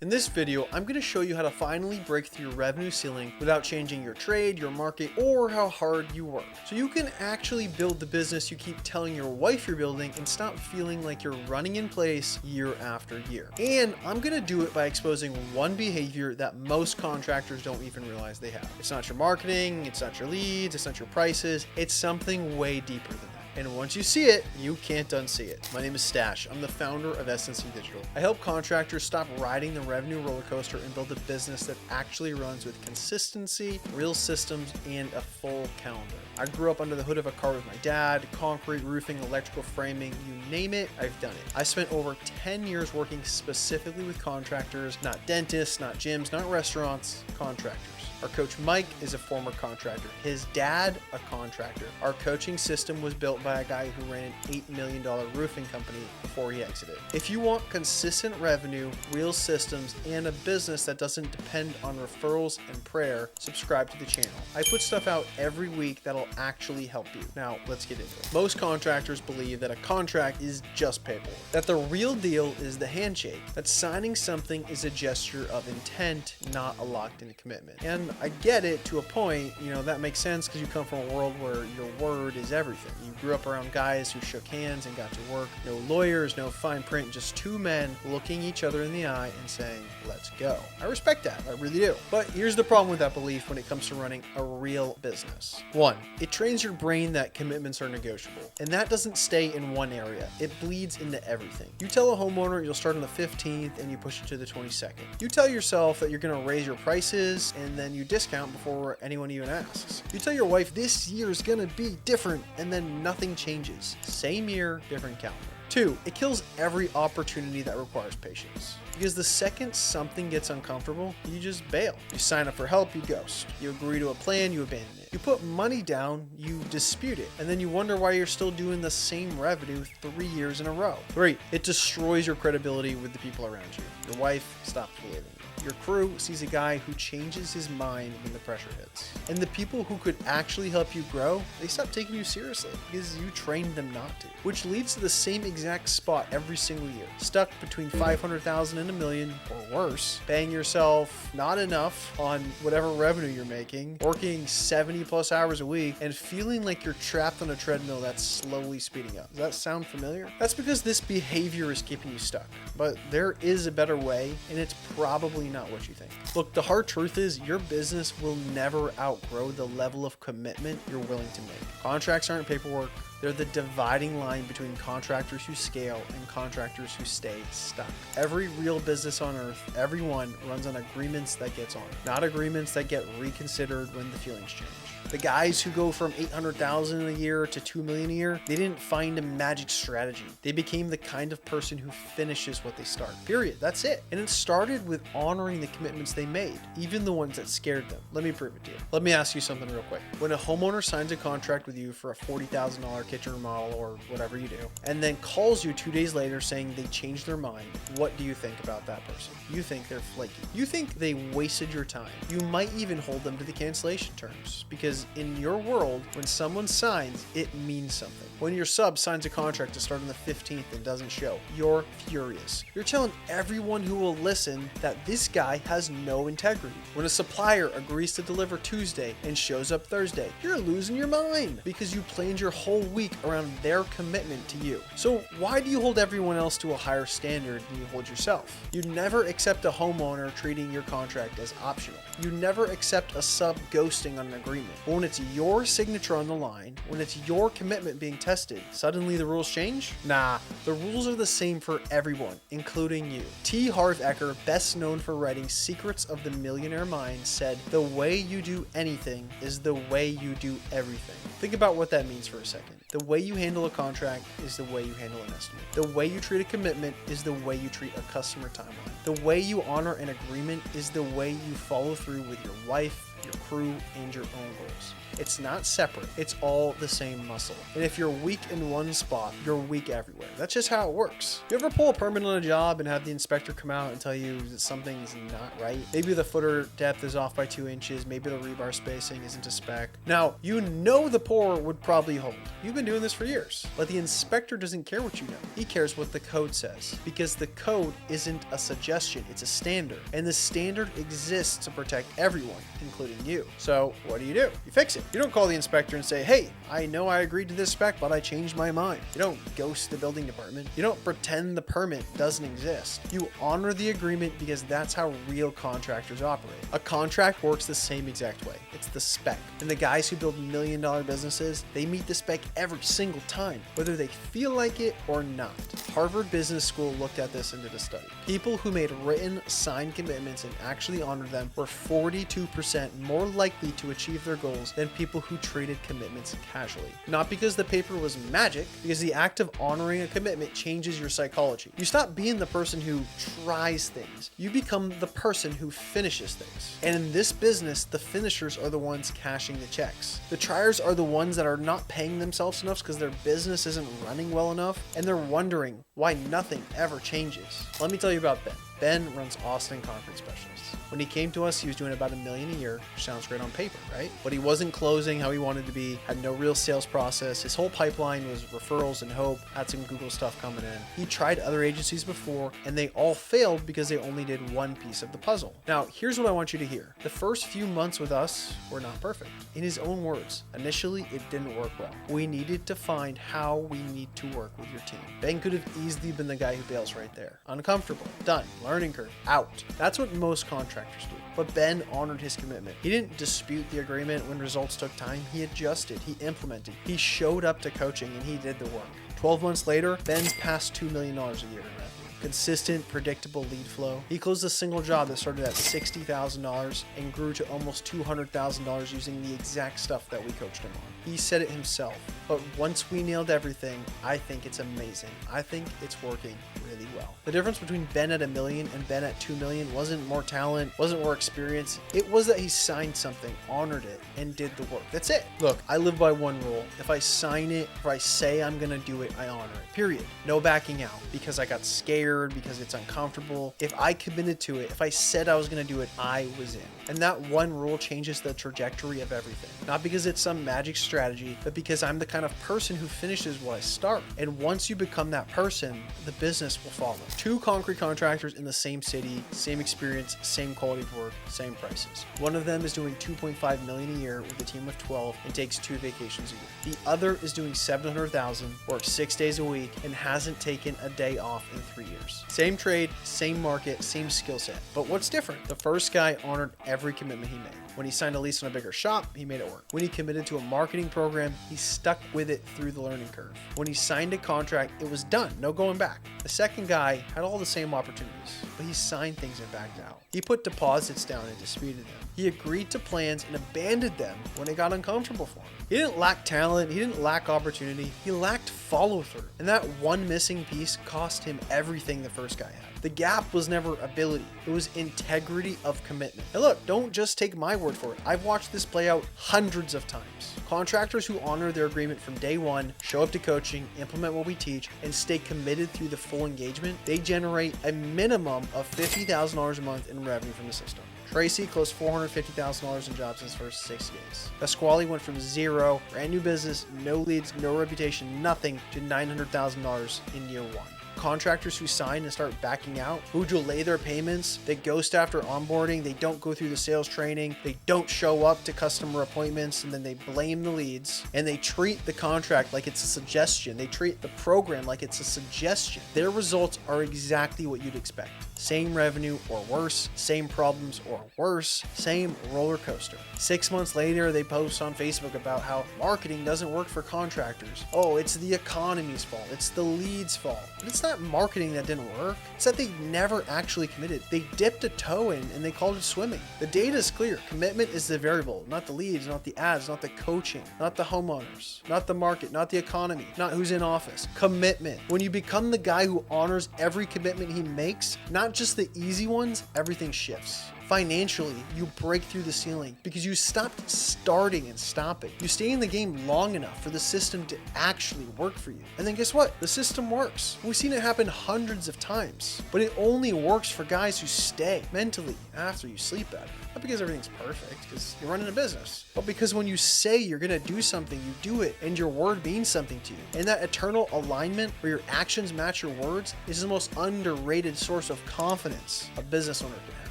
In this video, I'm going to show you how to finally break through your revenue ceiling without changing your trade, your market, or how hard you work. So you can actually build the business you keep telling your wife you're building and stop feeling like you're running in place year after year. And I'm going to do it by exposing one behavior that most contractors don't even realize they have. It's not your marketing, it's not your leads, it's not your prices, it's something way deeper than that. And once you see it, you can't unsee it. My name is Stash. I'm the founder of SNC Digital. I help contractors stop riding the revenue roller coaster and build a business that actually runs with consistency, real systems, and a full calendar. I grew up under the hood of a car with my dad, concrete, roofing, electrical framing, you name it, I've done it. I spent over 10 years working specifically with contractors, not dentists, not gyms, not restaurants, contractors. Our coach Mike is a former contractor. His dad, a contractor. Our coaching system was built by a guy who ran an $8 million roofing company before he exited. If you want consistent revenue, real systems, and a business that doesn't depend on referrals and prayer, subscribe to the channel. I put stuff out every week that'll actually help you. Now, let's get into it. Most contractors believe that a contract is just paperwork, that the real deal is the handshake, that signing something is a gesture of intent, not a locked-in commitment. And I get it to a point, that makes sense because you come from a world where your word is everything. You grew up around guys who shook hands and got to work. No lawyers, no fine print, just two men looking each other in the eye and saying, let's go. I respect that, I really do. But here's the problem with that belief when it comes to running a real business. One, it trains your brain that commitments are negotiable. And that doesn't stay in one area. It bleeds into everything. You tell a homeowner you'll start on the 15th and you push it to the 22nd. You tell yourself that you're going to raise your prices and then you discount before anyone even asks. You tell your wife this year is gonna be different and then nothing changes. Same year, different calendar. 2, it kills every opportunity that requires patience. Because the second something gets uncomfortable, you just bail. You sign up for help, you ghost. You agree to a plan, you abandon it. You put money down, you dispute it. And then you wonder why you're still doing the same revenue 3 years in a row. 3, it destroys your credibility with the people around you. Your wife stops believing you. Your crew sees a guy who changes his mind when the pressure hits. And the people who could actually help you grow, they stop taking you seriously because you trained them not to. Which leads to the same exact spot every single year. Stuck between 500,000 and $1 million or worse, paying yourself not enough on whatever revenue you're making, working 70 plus hours a week, and feeling like you're trapped on a treadmill that's slowly speeding up. Does that sound familiar? That's because this behavior is keeping you stuck. But there is a better way, and it's probably not what you think. Look, the hard truth is your business will never outgrow the level of commitment you're willing to make. Contracts aren't paperwork. They're the dividing line between contractors who scale and contractors who stay stuck. Every real business on earth, everyone runs on agreements that gets on, not agreements that get reconsidered when the feelings change. The guys who go from 800,000 a year to 2 million a year, they didn't find a magic strategy. They became the kind of person who finishes what they start. Period. That's it. And it started with honoring the commitments they made, even the ones that scared them. Let me prove it to you. Let me ask you something real quick. When a homeowner signs a contract with you for a $40,000 kitchen remodel or whatever you do, and then calls you 2 days later saying they changed their mind, what do you think about that person? You think they're flaky. You think they wasted your time. You might even hold them to the cancellation terms because in your world, when someone signs, it means something. When your sub signs a contract to start on the 15th and doesn't show, you're furious. You're telling everyone who will listen that this guy has no integrity. When a supplier agrees to deliver Tuesday and shows up Thursday, you're losing your mind because you planned your whole week around their commitment to you. So why do you hold everyone else to a higher standard than you hold yourself? You never accept a homeowner treating your contract as optional. You never accept a sub ghosting on an agreement. But when it's your signature on the line, when it's your commitment being tested, suddenly the rules change? Nah, the rules are the same for everyone, including you. T. Harv Eker, best known for writing Secrets of the Millionaire Mind, said, "The way you do anything is the way you do everything." Think about what that means for a second. The way you handle a contract is the way you handle an estimate. The way you treat a commitment is the way you treat a customer timeline. The way you honor an agreement is the way you follow through with your wife, your crew, and your own goals. It's not separate. It's all the same muscle. And if you're weak in one spot, you're weak everywhere. That's just how it works. You ever pull a permit on a job and have the inspector come out and tell you that something's not right? Maybe the footer depth is off by 2 inches. Maybe the rebar spacing isn't to spec. Now, you know the pour would probably hold. You've been doing this for years. But the inspector doesn't care what you know. He cares what the code says. Because the code isn't a suggestion, it's a standard. And the standard exists to protect everyone, including you. So what do? You fix it. You don't call the inspector and say, hey, I know I agreed to this spec, but I changed my mind. You don't ghost the building department. You don't pretend the permit doesn't exist. You honor the agreement because that's how real contractors operate. A contract works the same exact way. It's the spec. And the guys who build $1 million businesses, they meet the spec every single time, whether they feel like it or not. Harvard Business School looked at this and did a study. People who made written, signed commitments and actually honored them were 42% more likely to achieve their goals than people who treated commitments casually. Not because the paper was magic, because the act of honoring a commitment changes your psychology. You stop being the person who tries things. You become the person who finishes things. And in this business, the finishers are the ones cashing the checks. The triers are the ones that are not paying themselves enough because their business isn't running well enough, and they're wondering why nothing ever changes. Let me tell you about Ben. Ben runs Austin Concrete Specialists. When he came to us, he was doing about $1 million a year, which sounds great on paper, right? But he wasn't closing how he wanted to be, had no real sales process. His whole pipeline was referrals and hope, had some Google stuff coming in. He tried other agencies before, and they all failed because they only did one piece of the puzzle. Now, here's what I want you to hear. The first few months with us were not perfect. In his own words, initially, it didn't work well. We needed to find how we need to work with your team. Ben could have easily been the guy who bails right there. Uncomfortable, done, learning curve, out. That's what most contractors do. But Ben honored his commitment. He didn't dispute the agreement when results took time. He adjusted, he implemented, he showed up to coaching, and he did the work. 12 months later, Ben's past $2 million a year in revenue. Consistent, predictable lead flow. He closed a single job that started at $60,000 and grew to almost $200,000 using the exact stuff that we coached him on. He said it himself. But once we nailed everything, I think it's amazing. I think it's working really well. The difference between Ben at $1 million and Ben at $2 million wasn't more talent, wasn't more experience. It was that he signed something, honored it, and did the work. That's it. Look, I live by one rule. If I sign it, if I say I'm gonna do it, I honor it. Period. No backing out because I got scared, because it's uncomfortable. If I committed to it, if I said I was gonna do it, I was in. And that one rule changes the trajectory of everything. Not because it's some magic strategy, but because I'm the kind of person who finishes what I start. And once you become that person, the business will follow. 2 concrete contractors in the same city, same experience, same quality of work, same prices. One of them is doing $2.5 million a year with a team of 12 and takes 2 vacations a year. The other is doing $700,000, works 6 days a week, and hasn't taken a day off in 3 years. Same trade, same market, same skill set. But what's different? The first guy honored every commitment he made. When he signed a lease on a bigger shop, he made it work. When he committed to a marketing program, he stuck with it through the learning curve. When he signed a contract, it was done, no going back. The second guy had all the same opportunities, but he signed things and backed out. He put deposits down and disputed them. He agreed to plans and abandoned them when it got uncomfortable for him. He didn't lack talent, he didn't lack opportunity, he lacked follow-through. And that one missing piece cost him everything the first guy had. The gap was never ability, it was integrity of commitment. And look, don't just take my word for it. I've watched this play out hundreds of times. Contractors who honor their agreement from day one, show up to coaching, implement what we teach, and stay committed through the full engagement, they generate a minimum of $50,000 a month in revenue from the system. Tracy closed $450,000 in jobs in his first 60 days. Pasquale went from zero, brand new business, no leads, no reputation, nothing, to $900,000 in year 1. Contractors who sign and start backing out, who delay their payments, they ghost after onboarding, they don't go through the sales training, they don't show up to customer appointments, and then they blame the leads, and they treat the contract like it's a suggestion. They treat the program like it's a suggestion. Their results are exactly what you'd expect. Same revenue or worse, same problems or worse, same roller coaster. 6 months later, they post on Facebook about how marketing doesn't work for contractors. Oh, it's the economy's fault. It's the leads' fault. But it's not marketing that didn't work. It's that they never actually committed. They dipped a toe in and they called it swimming. The data is clear. Commitment is the variable, not the leads, not the ads, not the coaching, not the homeowners, not the market, not the economy, not who's in office. Commitment. When you become the guy who honors every commitment he makes, not just the easy ones, everything shifts. Financially, you break through the ceiling because you stopped starting and stopping. You stay in the game long enough for the system to actually work for you. And then guess what? The system works. We've seen it happen hundreds of times, but it only works for guys who stay mentally after you sleep better. Not because everything's perfect, because you're running a business, but because when you say you're gonna do something, you do it, and your word means something to you. And that eternal alignment where your actions match your words is the most underrated source of confidence a business owner can have.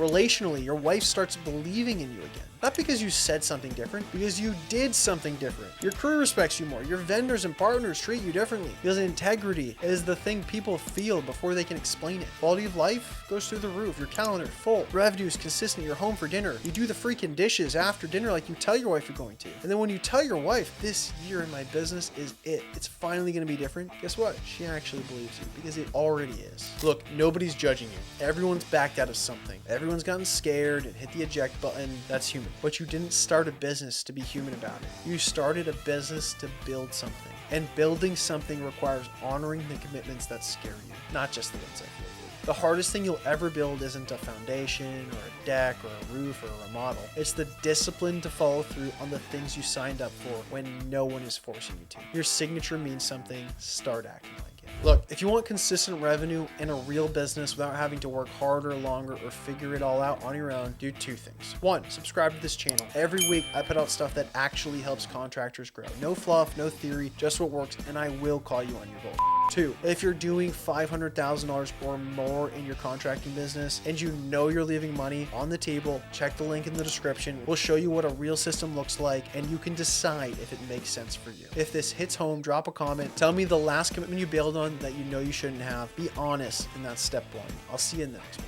Relationally, your wife starts believing in you again. Not because you said something different, because you did something different. Your crew respects you more. Your vendors and partners treat you differently. Because integrity is the thing people feel before they can explain it. Quality of life goes through the roof. Your calendar full. Revenue is consistent. You're home for dinner. You do the freaking dishes after dinner like you tell your wife you're going to. And then when you tell your wife, this year in my business is it. It's finally going to be different. Guess what? She actually believes you because it already is. Look, nobody's judging you. Everyone's backed out of something. Everyone's gotten scared and hit the eject button. That's human. But you didn't start a business to be human about it. You started a business to build something. And building something requires honoring the commitments that scare you, not just the ones that feel good. The hardest thing you'll ever build isn't a foundation or a deck or a roof or a remodel. It's the discipline to follow through on the things you signed up for when no one is forcing you to. Your signature means something. Start acting like it. Look, if you want consistent revenue in a real business without having to work harder, longer, or figure it all out on your own, do two things. One, subscribe to this channel. Every week, I put out stuff that actually helps contractors grow. No fluff, no theory, just what works, and I will call you on your goal. Two, if you're doing $500,000 or more in your contracting business and you know you're leaving money on the table, check the link in the description. We'll show you what a real system looks like and you can decide if it makes sense for you. If this hits home, drop a comment. Tell me the last commitment you bailed on that you know you shouldn't have. Be honest in that step one. I'll see you in the next one.